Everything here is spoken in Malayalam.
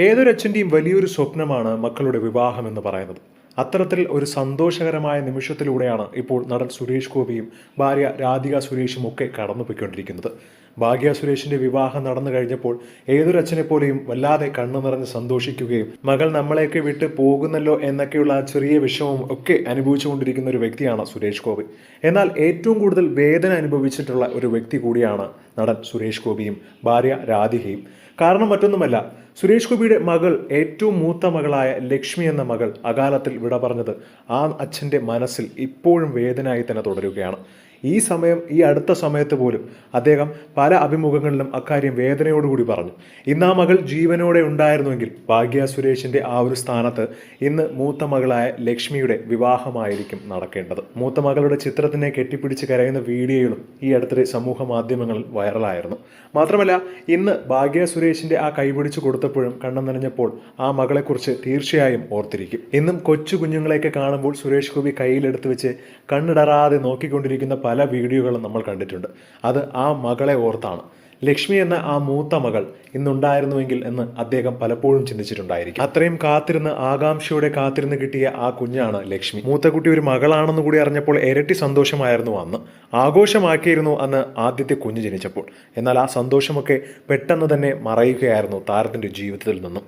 ഏതൊരച്ഛൻ്റെയും വലിയൊരു സ്വപ്നമാണ് മക്കളുടെ വിവാഹം എന്ന് പറയുന്നത്. അത്തരത്തിൽ ഒരു സന്തോഷകരമായ നിമിഷത്തിലൂടെയാണ് ഇപ്പോൾ നടൻ സുരേഷ് ഗോപിയും ഭാര്യ രാധിക സുരേഷും ഒക്കെ കടന്നുപോയിക്കൊണ്ടിരിക്കുന്നത്. ഭാഗ്യ സുരേഷിന്റെ വിവാഹം നടന്നു കഴിഞ്ഞപ്പോൾ ഏതൊരച്ഛനെ പോലെയും വല്ലാതെ കണ്ണു നിറഞ്ഞ് സന്തോഷിക്കുകയും മകൾ നമ്മളെയൊക്കെ വിട്ട് പോകുന്നല്ലോ എന്നൊക്കെയുള്ള ആ ചെറിയ വിഷമവും ഒക്കെ അനുഭവിച്ചുകൊണ്ടിരിക്കുന്ന ഒരു വ്യക്തിയാണ് സുരേഷ് ഗോപി. എന്നാൽ ഏറ്റവും കൂടുതൽ വേദന അനുഭവിച്ചിട്ടുള്ള ഒരു വ്യക്തി കൂടിയാണ് നടൻ സുരേഷ് ഗോപിയും ഭാര്യ രാധികയും. കാരണം മറ്റൊന്നുമല്ല, സുരേഷ് ഗോപിയുടെ മകൾ, ഏറ്റവും മൂത്ത മകളായ ലക്ഷ്മി എന്ന മകൾ അകാലത്തിൽ വിട പറഞ്ഞത് ആ അച്ഛൻ്റെ മനസ്സിൽ ഇപ്പോഴും വേദനയായി തന്നെ തുടരുകയാണ്. ഈ അടുത്ത സമയത്ത് പോലും അദ്ദേഹം പല അഭിമുഖങ്ങളിലും അക്കാര്യം വേദനയോടുകൂടി പറഞ്ഞു. ഇന്ന് ആ മകൾ ജീവനോടെ ഉണ്ടായിരുന്നുവെങ്കിൽ ഭാഗ്യ സുരേഷിന്റെ ആ ഒരു സ്ഥാനത്ത് ഇന്ന് മൂത്ത മകളായ ലക്ഷ്മിയുടെ വിവാഹമായിരിക്കും നടക്കേണ്ടത്. മൂത്ത മകളുടെ ചിത്രത്തിനെ കെട്ടിപ്പിടിച്ച് കരയുന്ന വീഡിയോകളും ഈ അടുത്തിടെ സമൂഹ മാധ്യമങ്ങളിൽ വൈറലായിരുന്നു. മാത്രമല്ല, ഇന്ന് ഭാഗ്യ സുരേഷിന്റെ ആ കൈപിടിച്ച് കൊടുത്തപ്പോഴും കണ്ണം നനഞ്ഞപ്പോൾ ആ മകളെക്കുറിച്ച് തീർച്ചയായും ഓർത്തിരിക്കും. ഇന്നും കൊച്ചു കുഞ്ഞുങ്ങളെയൊക്കെ കാണുമ്പോൾ സുരേഷ് ഗോപി കയ്യിലെടുത്ത് വെച്ച് കണ്ണിടറാതെ നോക്കിക്കൊണ്ടിരിക്കുന്ന പല വീഡിയോകളും നമ്മൾ കണ്ടിട്ടുണ്ട്. അത് ആ മകളെ ഓർത്താണ്. ലക്ഷ്മി എന്ന ആ മൂത്ത മകൾ ഇന്നുണ്ടായിരുന്നുവെങ്കിൽ എന്ന് അദ്ദേഹം പലപ്പോഴും ചിന്തിച്ചിട്ടുണ്ടായിരിക്കും. അത്രയും കാത്തിരുന്ന്, ആകാംക്ഷയോടെ കാത്തിരുന്ന് കിട്ടിയ ആ കുഞ്ഞാണ് ലക്ഷ്മി. മൂത്ത കുട്ടി ഒരു മകളാണെന്ന് കൂടി അറിഞ്ഞപ്പോൾ ഇരട്ടി സന്തോഷമായിരുന്നു അന്ന്. ആഘോഷമാക്കിയിരുന്നു അന്ന് ആദ്യത്തെ കുഞ്ഞ് ജനിച്ചപ്പോൾ. എന്നാൽ ആ സന്തോഷമൊക്കെ പെട്ടെന്ന് തന്നെ മറയുകയായിരുന്നു താരത്തിന്റെ ജീവിതത്തിൽ നിന്നും.